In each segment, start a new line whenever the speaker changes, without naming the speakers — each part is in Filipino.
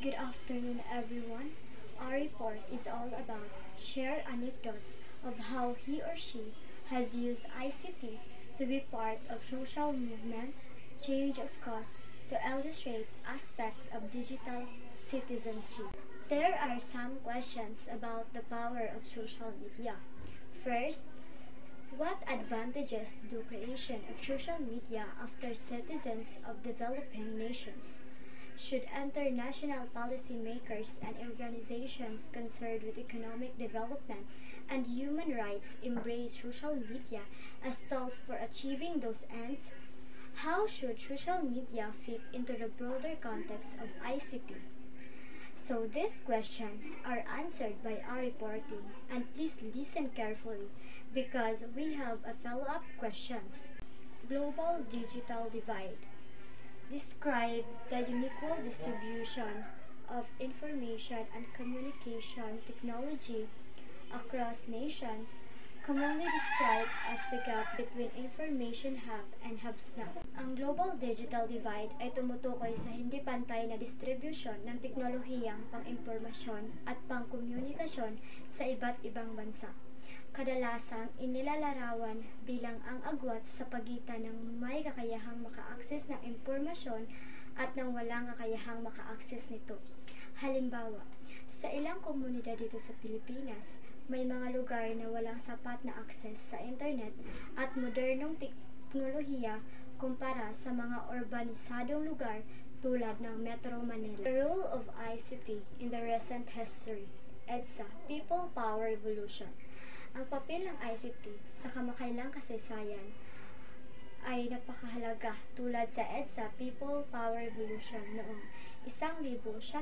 Good afternoon, everyone. Our report is all about shared anecdotes of how he or she has used ICT to be part of social movement, change of cause, to illustrate aspects of digital citizenship. There are some questions about the power of social media. First, what advantages do creation of social media after citizens of developing nations? Should international policymakers and organizations concerned with economic development and human rights embrace social media as tools for achieving those ends? How should social media fit into the broader context of ICT? So these questions are answered by our reporting, and please listen carefully because we have a follow-up questions. Global digital divide. Describe the unequal distribution of information and communication technology across nations, commonly described as the gap between information hub and haves not. Ang global digital divide ay tumutukoy sa hindi pantay na distribusyon ng teknolohiyang pang-impormasyon at pang-komunikasyon sa iba't ibang bansa. Kadalasang inilalarawan bilang ang agwat sa pagitan ng may kakayahang maka-access ng impormasyon at ng walang kakayahang maka-access nito. Halimbawa, sa ilang komunidad dito sa Pilipinas, may mga lugar na walang sapat na access sa internet at modernong teknolohiya kumpara sa mga urbanisadong lugar tulad ng Metro Manila. The role of ICT in the recent history, EDSA, People Power Revolution. Ang papel ng ICT sa kamakailang kasaysayan ay napakahalaga tulad sa EDSA People Power Revolution noong 1986.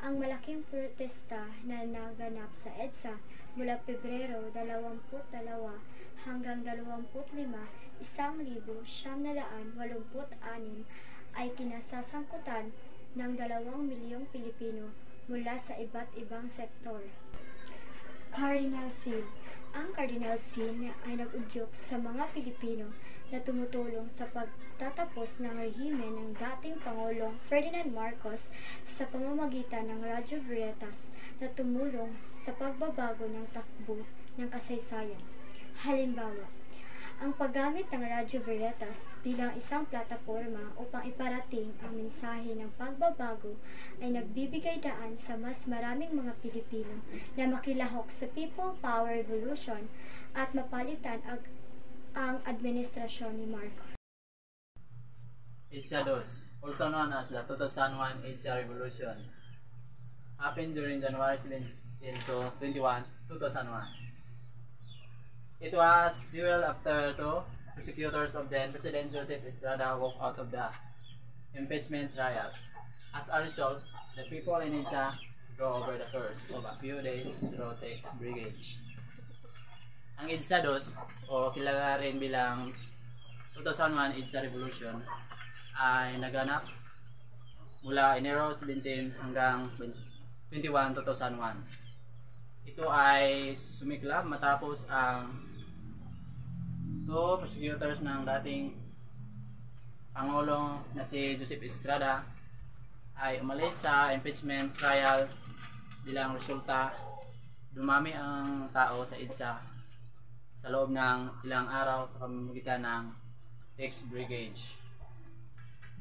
Ang malaking protesta na naganap sa EDSA mula Pebrero 22 hanggang 25, 1986 ay kinasasangkutan ng 2 milyong Pilipino mula sa iba't ibang sektor. Cardinal Sin. Ang Cardinal Sin ay nag-udyok sa mga Pilipino na tumutulong sa pagtatapos ng rehimen ng dating Pangulong Ferdinand Marcos sa pamamagitan ng Radyo Veritas na tumulong sa pagbabago ng takbo ng kasaysayan. Halimbawa, ang paggamit ng Radyo Veritas bilang isang plataporma upang iparating ang mensahe ng pagbabago ay nagbibigay daan sa mas maraming mga Pilipino na makilahok sa People Power Revolution at mapalitan ang administrasyon ni Marcos.
EDSA 2, also known as the 2001 EDSA Revolution, happened during January 17 to 21, 2001. It was fueled after two prosecutors of then President Joseph Estrada walked out of the impeachment trial. As a result, the people in EDSA drove over the course of a few days through text brigade. Ang EDSA 2, o kilala rin bilang 2001 EDSA Revolution, ay naganap mula Enero 17 hanggang 21, 2001. Ito ay sumiklab matapos ang two prosecutors ng dating Pangulong na si Joseph Estrada ay umalis sa impeachment trial. Bilang resulta, dumami ang tao sa EDSA sa loob ng ilang araw sa pamamagitan ng text brigade.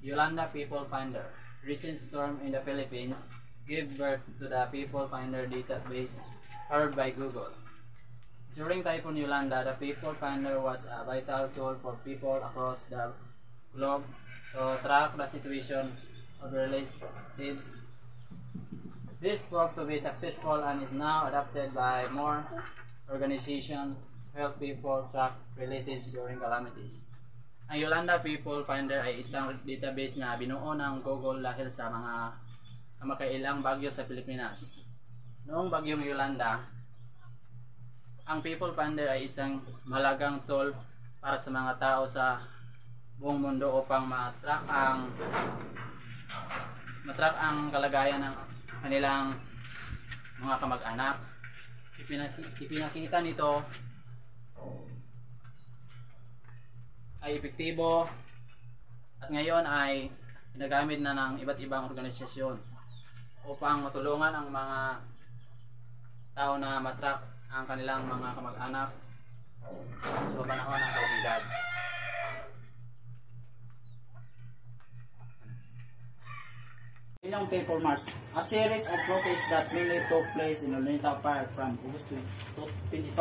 Yolanda People Finder. Recent storm in the Philippines gave birth to the People Finder database powered by Google. During Typhoon Yolanda, the People Finder was a vital tool for people across the globe to track the situation of relatives. This proved to be successful and is now adopted by more organizations to help people track relatives during calamities. Ang Yolanda People Finder ay isang database na binuo ng Google dahil sa mga kamakailang bagyo sa Pilipinas. Noong bagyong Yolanda, ang People Finder ay isang mahalagang tool para sa mga tao sa buong mundo upang matrack ang kalagayan ng kanilang mga kamag-anak. Ipinakita nito ay epektibo at ngayon ay ginagamit na ng iba't ibang organisasyon upang matulungan ang mga tao na matrack ang kanilang mga kamag-anak sa papanahon ng kalamidad. Ilang People March, a series of protests that mainly took place in Luneta Park from August 22.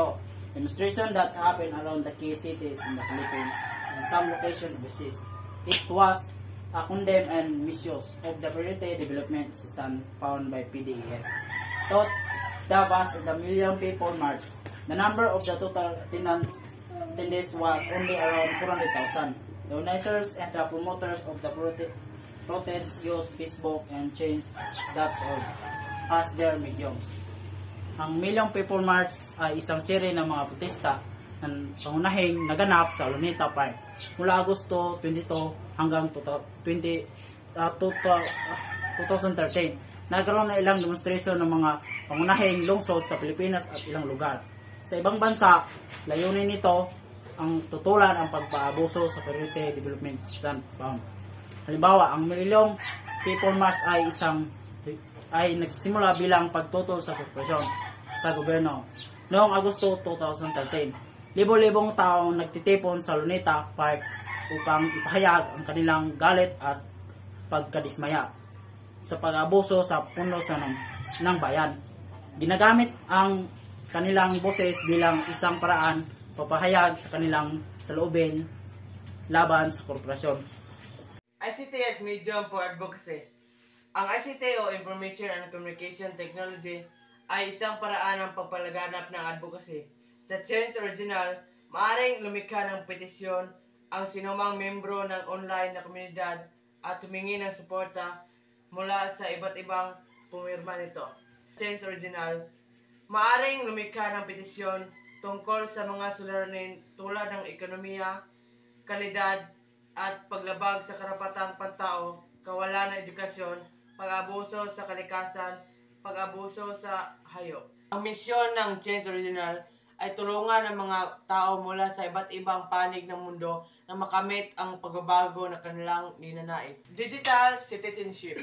Demonstration that happened around the key cities in the Philippines and some locations overseas. It was a condemned and misuse of the priority development system found by PDEF. Thought the vast the Million People March, the number of the total attendees was only around 400,000. The organizers and the promoters of the protests used Facebook and Change.org as their mediums. Ang Million People March ay isang seri ng mga protesta ng pangunahing naganap sa Luneta Park mula Agosto 22 hanggang 2013. Nagkaroon na ilang demonstration ng mga pangunahing lungsod sa Pilipinas at ilang lugar. Sa ibang bansa, layunin nito ang tutulan ang pagpaabuso sa Priority Development System Found. Halimbawa, ang Million People March ay nagsisimula bilang pagtutol sa korporasyon sa gobyerno noong Agosto 2013. Libo-libong taong nagtitipon sa Luneta Park upang ipahayag ang kanilang galit at pagkadismaya sa pag-abuso sa puno ng bayan. Ginagamit ang kanilang boses bilang isang paraan papahayag sa kanilang saloobin laban sa korporasyon.
ICT as medium for advocacy. Ang ICT o Information and Communication Technology ay isang paraan ng pagpalaganap ng advocacy. Sa Change Original, maaaring lumikha ng petisyon ang sinumang membro ng online na komunidad at humingi ng suporta mula sa iba't ibang pumirma nito. Change Original, maaaring lumikha ng petisyon tungkol sa mga suliranin tulad ng ekonomiya, kalidad, at paglabag sa karapatang pantao, kawalan ng edukasyon, pag-abuso sa kalikasan, pag-abuso sa hayop. Ang misyon ng Change Original ay tulungan ang mga tao mula sa iba't ibang panig ng mundo na makamit ang pagbabago na kanilang ninanais. Digital Citizenship.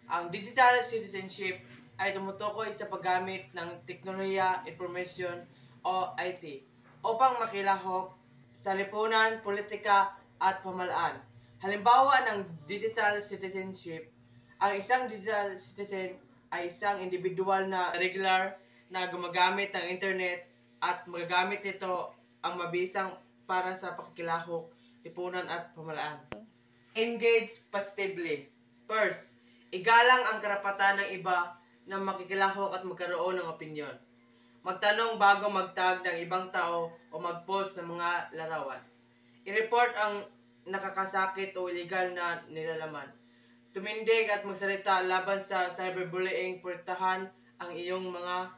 Ang Digital Citizenship ay tumutukoy sa paggamit ng teknolohiya, information o IT upang makilahok sa lipunan, politika, at pamahalaan. Halimbawa ng digital citizenship, ang isang digital citizen ay isang individual na regular na gumagamit ng internet at magagamit nito ang mabisang para sa pakikilahok, lipunan at pamahalaan. Engage positively. First, igalang ang karapatan ng iba na makikilahok at magkaroon ng opinyon. Magtanong bago magtag ng ibang tao o mag-post ng mga larawan. I-report ang nakakasakit o illegal na nilalaman. Tumindig at magsalita laban sa cyberbullying, protektahan ang iyong mga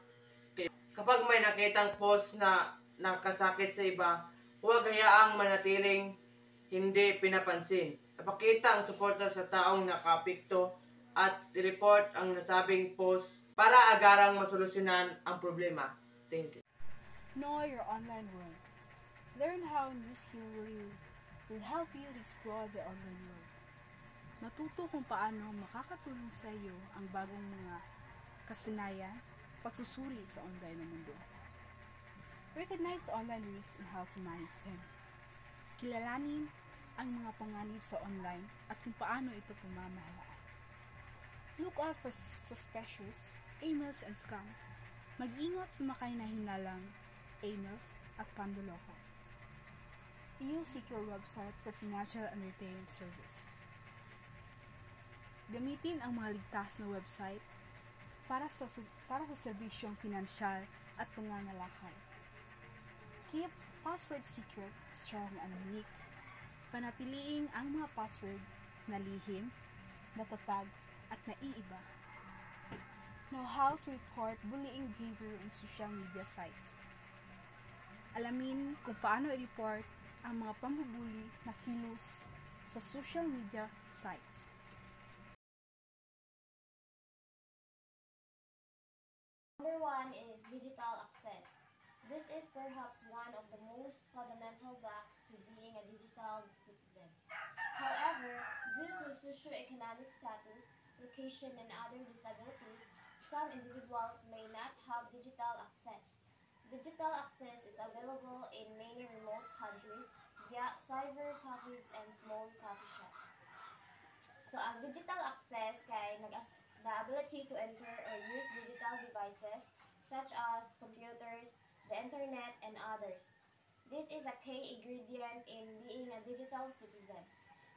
kaibigan. Kapag may nakitang post na nakakasakit sa iba, huwag hayaang manatiling hindi pinapansin. Ipakita ang suporta sa taong nakaapekto at i-report ang nasabing post para agarang masolusyonan ang problema. Thank you.
Know your online world. Learn how new skill will help you to explore the online world. Matuto kung paano makakatulong sa iyo ang bagong mga kasanayan, pagsusuri sa online na mundo. Recognize online risks and how to manage them. Kilalanin ang mga panganib sa online at kung paano ito pamamahalaan. Look out for suspicious emails and scam. Mag-ingat sa makahinahinalang emails at panloloko. Use secure website for financial and retail service. Gamitin ang mga ligtas na website para sa serbisyong pinansyal at pangangalakal. Keep password secret, strong and unique. Panatiliin ang mga password na lihim, natatag at naiiba. Know how to report bullying behavior on social media sites. Alamin kung paano i-report ang mga pambubuli na kilos sa social media sites.
Number one is digital access. This is perhaps one of the most fundamental blocks to being a digital citizen. However, due to socioeconomic status, location, and other disabilities, some individuals may not have digital access. Digital access is available in many remote countries via cyber cafes and small coffee shops. So, ang digital access kay the ability to enter or use digital devices such as computers, the internet, and others. This is a key ingredient in being a digital citizen.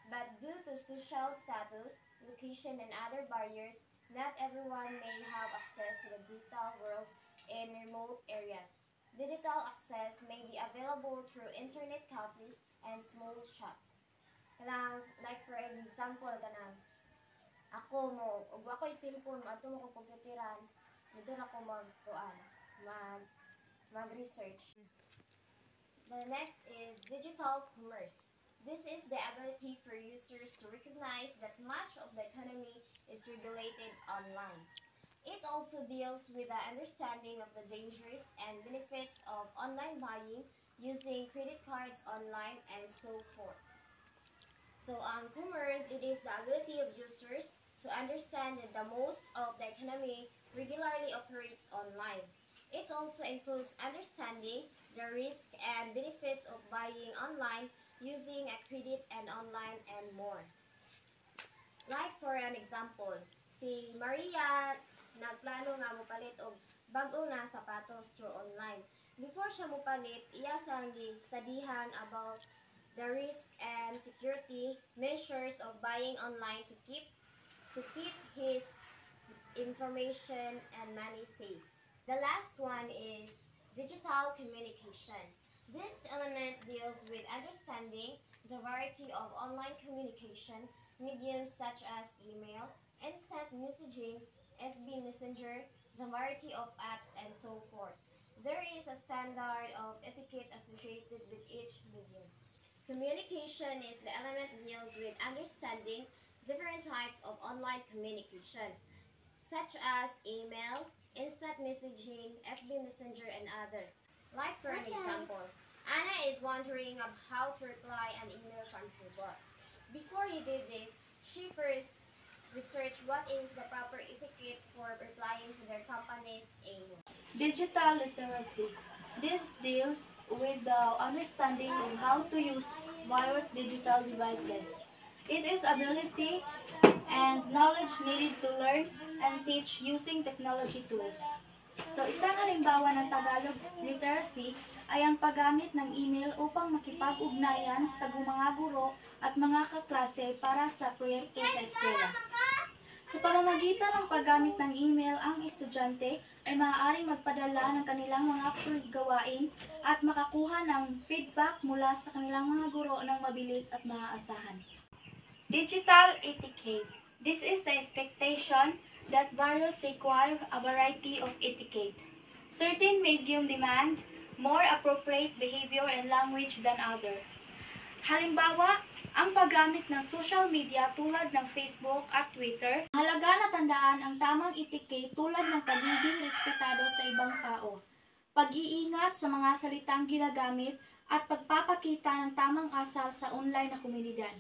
But due to social status, location, and other barriers, not everyone may have access to the digital world in remote areas. Digital access may be available through internet cafes and small shops. Like for example, ug ako'y cellphone, ato mo ko computeran, dito na ko mag-research. The next is digital commerce. This is the ability for users to recognize that much of the economy is regulated online. It also deals with the understanding of the dangers and benefits of online buying using credit cards online and so forth. So, commerce, it is the ability of users to understand that the most of the economy regularly operates online. It also includes understanding the risk and benefits of buying online using a credit and online and more. Like for an example, si Maria nagplano nga mopalit og bag-o na sapatos through online. Before siya mopalit, iya sang gi-studyhan about the risk and security measures of buying online to keep his information and money safe. The last one is digital communication. This element deals with understanding the variety of online communication mediums such as email, instant messaging, FB Messenger, the variety of apps, and so forth. There is a standard of etiquette associated with each medium. Communication is the element that deals with understanding different types of online communication, such as email, instant messaging, FB Messenger, and other. Like for an example, Anna is wondering of how to reply an email from her boss. Before he did this, she first researched what is the proper etiquette for replying to their company's email.
Digital literacy. This deals with the understanding of how to use various digital devices. It is ability and knowledge needed to learn and teach using technology tools. So, isang halimbawa ng Tagalog literacy ay ang paggamit ng email upang makipag-ugnayan sa mga guro at mga kaklase para sa proyekto sa eskwela. Sa pamamagitan ng paggamit ng email, ang estudyante ay maaaring magpadala ng kanilang mga gawain at makakuha ng feedback mula sa kanilang mga guro ng mabilis at maaasahan. Digital etiquette. This is the expectation that various require a variety of etiquette. Certain medium demand more appropriate behavior and language than other. Halimbawa, ang paggamit ng social media tulad ng Facebook at Twitter, halaga na tandaan ang tamang etiquette tulad ng pagiging respetado sa ibang tao, pag-iingat sa mga salitang ginagamit, at pagpapakita ng tamang asal sa online na komunidad.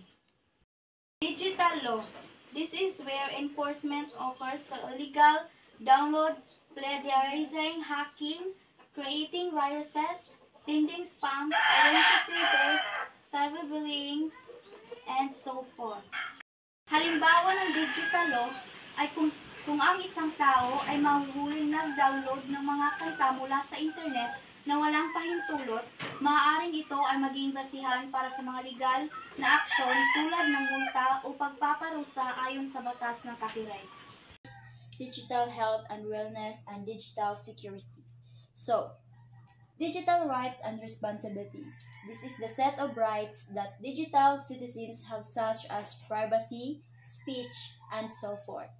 Digital law. This is where enforcement occurs the illegal download, plagiarizing, hacking, creating viruses, sending spam, identity theft, cyberbullying, and so forth. Halimbawa ng digital law ay kung ang isang tao ay mahuhuling nag-download ng mga kanta mula sa internet na walang pahintulot, maaaring ito ay maging basihan para sa mga legal na aksyon tulad ng multa o pagpaparusa ayon sa batas ng copyright.
Digital health and wellness and digital security. So, digital rights and responsibilities. This is the set of rights that digital citizens have such as privacy, speech, and so forth.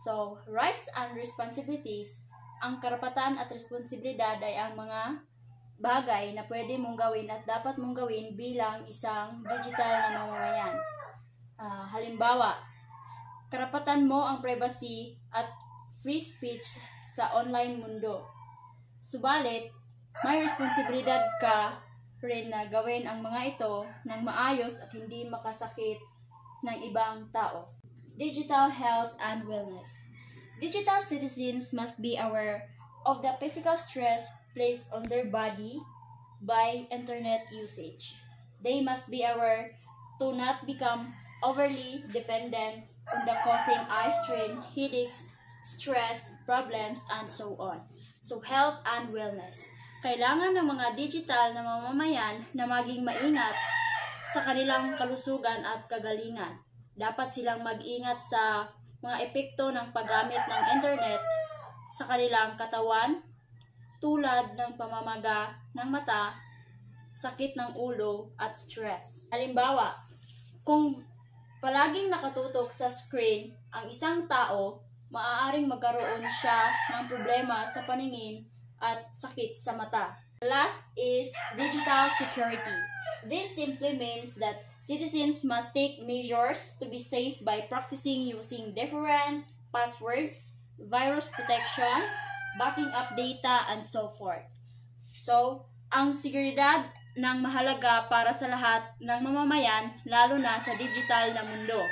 So, rights and responsibilities, ang karapatan at responsibilidad ay ang mga bagay na pwede mong gawin at dapat mong gawin bilang isang digital na mamamayan. Halimbawa, karapatan mo ang privacy at free speech sa online mundo. Subalit, may responsibilidad ka rin na gawin ang mga ito ng maayos at hindi makasakit ng ibang tao. Digital health and wellness. Digital citizens must be aware of the physical stress placed on their body by internet usage. They must be aware to not become overly dependent on the causing eye strain, headaches, stress, problems, and so on. So, health and wellness. Kailangan ng mga digital na mamamayan na maging maingat sa kanilang kalusugan at kagalingan. Dapat silang mag-ingat sa mga epekto ng paggamit ng internet sa kanilang katawan, tulad ng pamamaga ng mata, sakit ng ulo, at stress. Halimbawa, kung palaging nakatutok sa screen ang isang tao, maaaring magkaroon siya ng problema sa paningin at sakit sa mata. Last is digital security. This simply means that citizens must take measures to be safe by practicing using different passwords, virus protection, backing up data, and so forth. So, ang seguridad ng mahalaga para sa lahat ng mamamayan, lalo na sa digital na mundo.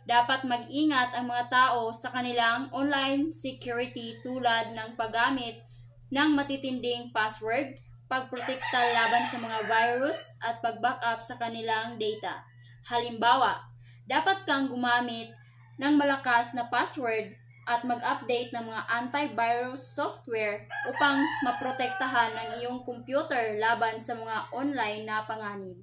Dapat mag-ingat ang mga tao sa kanilang online security tulad ng paggamit ng matitinding password, pagprotekta laban sa mga virus, at pag-backup sa kanilang data. Halimbawa, dapat kang gumamit ng malakas na password at mag-update ng mga antivirus software upang maprotektahan ang iyong computer laban sa mga online na panganib.